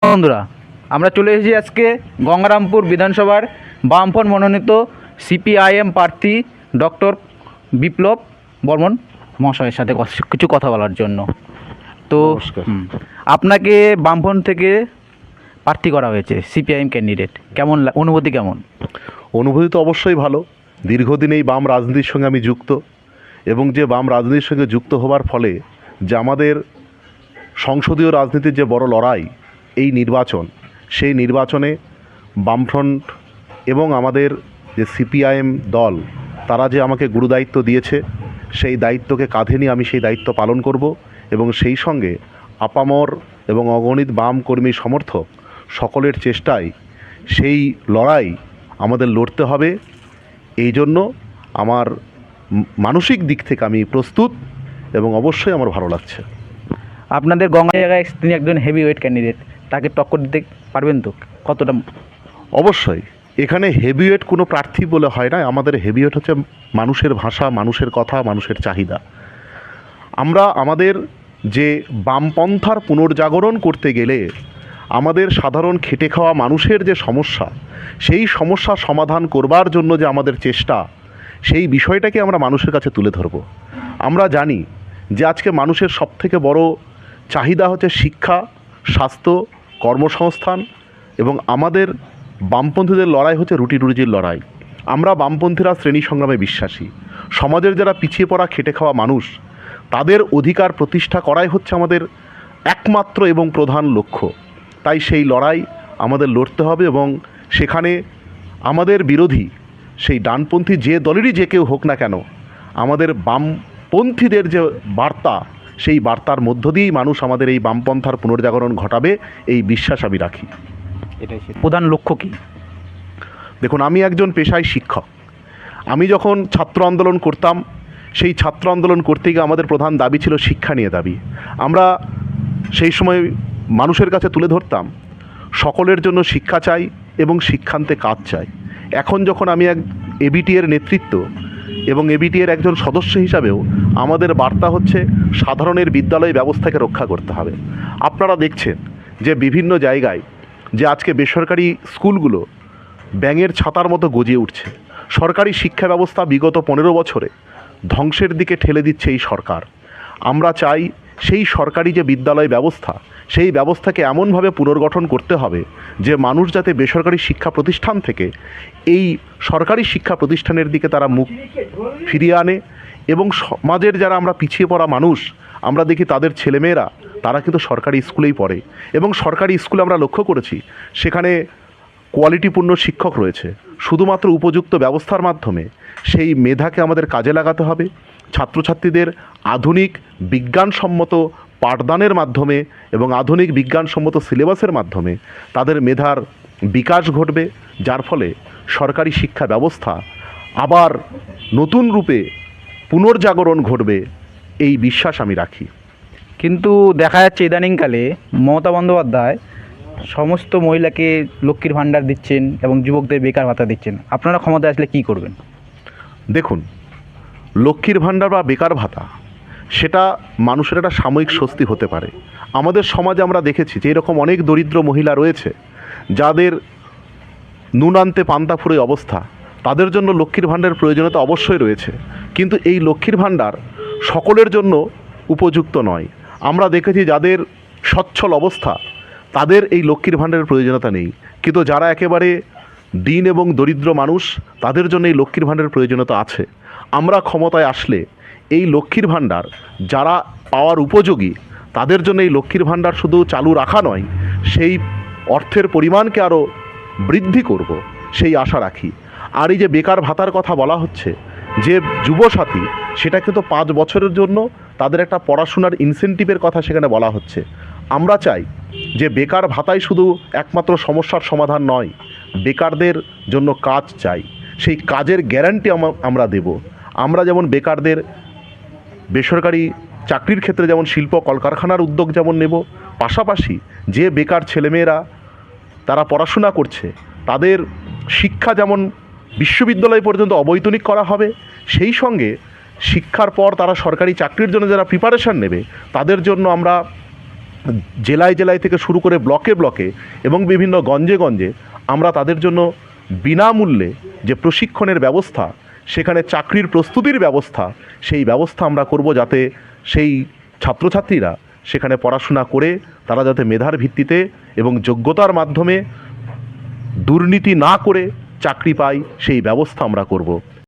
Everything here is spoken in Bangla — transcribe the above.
বন্ধুরা, আমরা চলে এসেছি আজকে গঙ্গারামপুর বিধানসভার বামফ্রন্ট মনোনীত সিপিআইএম প্রার্থী ডক্টর বিপ্লব বর্মন মহাশয়ের সাথে কিছু কথা বলার জন্য। তো নমস্কার। আপনাকে বামফ্রন্ট থেকে প্রার্থী করা হয়েছে সিপিআইএম ক্যান্ডিডেট, কেমন অনুভূতি কেমন? অনুভূতি তো অবশ্যই ভালো। দীর্ঘদিন এই বাম রাজনীতির সঙ্গে আমি যুক্ত, এবং যে বাম রাজনীতির সঙ্গে যুক্ত হওয়ার ফলে যে আমাদের সংসদীয় রাজনীতির যে বড় লড়াই, এই নির্বাচন, সেই নির্বাচনে বামফ্রন্ট এবং আমাদের যে সিপিআইএম দল, তারা যে আমাকে গুরুদায়িত্ব দিয়েছে, সেই দায়িত্বকে কাঁধে নিয়ে আমি সেই দায়িত্ব পালন করব। এবং সেই সঙ্গে আপামর এবং অগণিত বাম কর্মী সমর্থক সকলের চেষ্টায় সেই লড়াই আমাদের লড়তে হবে। এই জন্য আমার মানসিক দিক থেকে আমি প্রস্তুত, এবং অবশ্যই আমার ভালো লাগছে। আপনাদের গঙ্গা জায়গায় তিনি একজন হেভি ওয়েট ক্যান্ডিডেট, তাকে টক্কর দিতে পারবেন তো? কতটা? অবশ্যই। এখানে হেভিওয়েট কোনো প্রার্থী বলে হয় না, আমাদের হেভিওয়েট হচ্ছে মানুষের ভাষা, মানুষের কথা, মানুষের চাহিদা। আমরা আমাদের যে বামপন্থার পুনর্জাগরণ করতে গেলে আমাদের সাধারণ খেটে খাওয়া মানুষের যে সমস্যা, সেই সমস্যা সমাধান করবার জন্য যে আমাদের চেষ্টা, সেই বিষয়টাকে আমরা মানুষের কাছে তুলে ধরব। আমরা জানি যে আজকে মানুষের সবথেকে বড় চাহিদা হচ্ছে শিক্ষা, স্বাস্থ্য, কর্মসংস্থান, এবং আমাদের বামপন্থীদের লড়াই হচ্ছে রুটি রুজির লড়াই। আমরা বামপন্থীরা শ্রেণী সংগ্রামে বিশ্বাসী। সমাজের যারা পিছিয়ে পড়া খেটে খাওয়া মানুষ, তাদের অধিকার প্রতিষ্ঠা করাই হচ্ছে আমাদের একমাত্র এবং প্রধান লক্ষ্য। তাই সেই লড়াই আমাদের লড়তে হবে, এবং সেখানে আমাদের বিরোধী সেই ডানপন্থী যে দলেরই যে কেউ হোক না কেন, আমাদের বামপন্থীদের যে বার্তা, সেই বার্তার মধ্য দিয়েই মানুষ আমাদের এই বামপন্থার পুনর্জাগরণ ঘটাবে, এই বিশ্বাস আমি রাখি। এটাই প্রধান লক্ষ্য কি? দেখুন, আমি একজন পেশায় শিক্ষক। আমি যখন ছাত্র আন্দোলন করতাম, সেই ছাত্র আন্দোলন করতে গিয়ে আমাদের প্রধান দাবি ছিল শিক্ষা নিয়ে দাবি। আমরা সেই সময় মানুষের কাছে তুলে ধরতাম সকলের জন্য শিক্ষা চাই এবং শিক্ষান্তে কাজ চাই। এখন যখন আমি এক এবিটি এর নেতৃত্ব এবং এবিটি এর একজন সদস্য হিসাবেও আমাদের বার্তা হচ্ছে সাধারণের বিদ্যালয় ব্যবস্থাকে রক্ষা করতে হবে। আপনারা দেখছেন যে বিভিন্ন জায়গায় যে আজকে বেসরকারি স্কুলগুলো ব্যাঙের ছাতার মতো গজিয়ে উঠছে। সরকারি শিক্ষা ব্যবস্থা বিগত 15 বছরে ধ্বংসের দিকে ঠেলে দিচ্ছে এই সরকার। আমরা চাই সেই সরকারি যে বিদ্যালয় ব্যবস্থা, সেই ব্যবস্থাকে এমনভাবে পুনর্গঠন করতে হবে যে মানুষ যাতে বেসরকারি শিক্ষা প্রতিষ্ঠান থেকে এই সরকারি শিক্ষা প্রতিষ্ঠানের দিকে তারা মুখ ফিরিয়ে আনে। এবং সমাজের যারা আমরা পিছিয়ে পড়া মানুষ, আমরা দেখি তাদের ছেলেমেয়েরা তারা কিন্তু সরকারি স্কুলেই পড়ে, এবং সরকারি স্কুলে আমরা লক্ষ্য করেছি সেখানে কোয়ালিটিপূর্ণ শিক্ষক রয়েছে। শুধুমাত্র উপযুক্ত ব্যবস্থার মাধ্যমে সেই মেধাকে আমাদের কাজে লাগাতে হবে। ছাত্রছাত্রীদের আধুনিক বিজ্ঞানসম্মত পাঠদানের মাধ্যমে এবং আধুনিক বিজ্ঞানসম্মত সিলেবাসের মাধ্যমে তাদের মেধার বিকাশ ঘটবে, যার ফলে সরকারি শিক্ষা ব্যবস্থা আবার নতুন রূপে পুনর্জাগরণ ঘটবে, এই বিশ্বাস আমি রাখি। কিন্তু দেখা যাচ্ছে ইদানিংকালে মমতা বন্দ্যোপাধ্যায় সমস্ত মহিলাকে লক্ষ্মীর ভাণ্ডার দিচ্ছেন এবং যুবকদের বেকার ভাতা দিচ্ছেন। আপনারা ক্ষমতায় আসলে কী করবেন? দেখুন, লক্ষ্মীর ভাণ্ডার বা বেকার ভাতা সেটা মানুষের একটা সাময়িক স্বস্তি হতে পারে। আমাদের সমাজে আমরা দেখেছি যে এরকম অনেক দরিদ্র মহিলা রয়েছে যাদের নুন আনতে পান্তা ফুরে অবস্থা, তাদের জন্য লক্ষ্মীর ভাণ্ডারের প্রয়োজনীয়তা অবশ্যই রয়েছে। কিন্তু এই লক্ষ্মীর ভাণ্ডার সকলের জন্য উপযুক্ত নয়। আমরা দেখেছি যাদের সচ্ছল অবস্থা, তাদের এই লক্ষ্মীর ভাণ্ডারের প্রয়োজনীয়তা নেই, কিন্তু যারা একেবারে দীন এবং দরিদ্র মানুষ, তাদের জন্য এই লক্ষ্মীর ভাণ্ডারের প্রয়োজনীয়তা আছে। আমরা ক্ষমতায় আসলে এই লক্ষ্মীর ভাণ্ডার যারা পাওয়ার উপযোগী, তাদের জন্য এই লক্ষ্মীর ভাণ্ডার শুধু চালু রাখা নয়, সেই অর্থের পরিমাণকে আরও বৃদ্ধি করব, সেই আশা রাখি। আর এই যে বেকার ভাতার কথা বলা হচ্ছে, যে যুবসাথী, সেটা কিন্তু 5 বছরের জন্য তাদের একটা পড়াশোনার ইনসেন্টিভের কথা সেখানে বলা হচ্ছে। আমরা চাই যে বেকার ভাতাই শুধু একমাত্র সমস্যার সমাধান নয়, বেকারদের জন্য কাজ চাই, সেই কাজের গ্যারান্টি আমরা দেব। আমরা যেমন বেকারদের বেসরকারি চাকরির ক্ষেত্রে যেমন শিল্প কলকারখানার উদ্যোগ যেমন নেব, পাশাপাশি যে বেকার ছেলেমেয়েরা তারা পড়াশোনা করছে, তাদের শিক্ষা যেমন বিশ্ববিদ্যালয় পর্যন্ত অবৈতনিক করা হবে, সেই সঙ্গে শিক্ষার পর তারা সরকারি চাকরির জন্য যারা প্রিপারেশান নেবে, তাদের জন্য আমরা জেলায় জেলায় থেকে শুরু করে ব্লকে ব্লকে এবং বিভিন্ন গঞ্জে গঞ্জে আমরা তাদের জন্য বিনামূল্যে যে প্রশিক্ষণের ব্যবস্থা, সেখানে চাকরির প্রস্তুতির ব্যবস্থা, সেই ব্যবস্থা আমরা করব, যাতে সেই ছাত্রছাত্রীরা সেখানে পড়াশোনা করে তারা যাতে মেধার ভিত্তিতে এবং যোগ্যতার মাধ্যমে দুর্নীতি না করে চাকরি পায়, সেই ব্যবস্থা আমরা করব।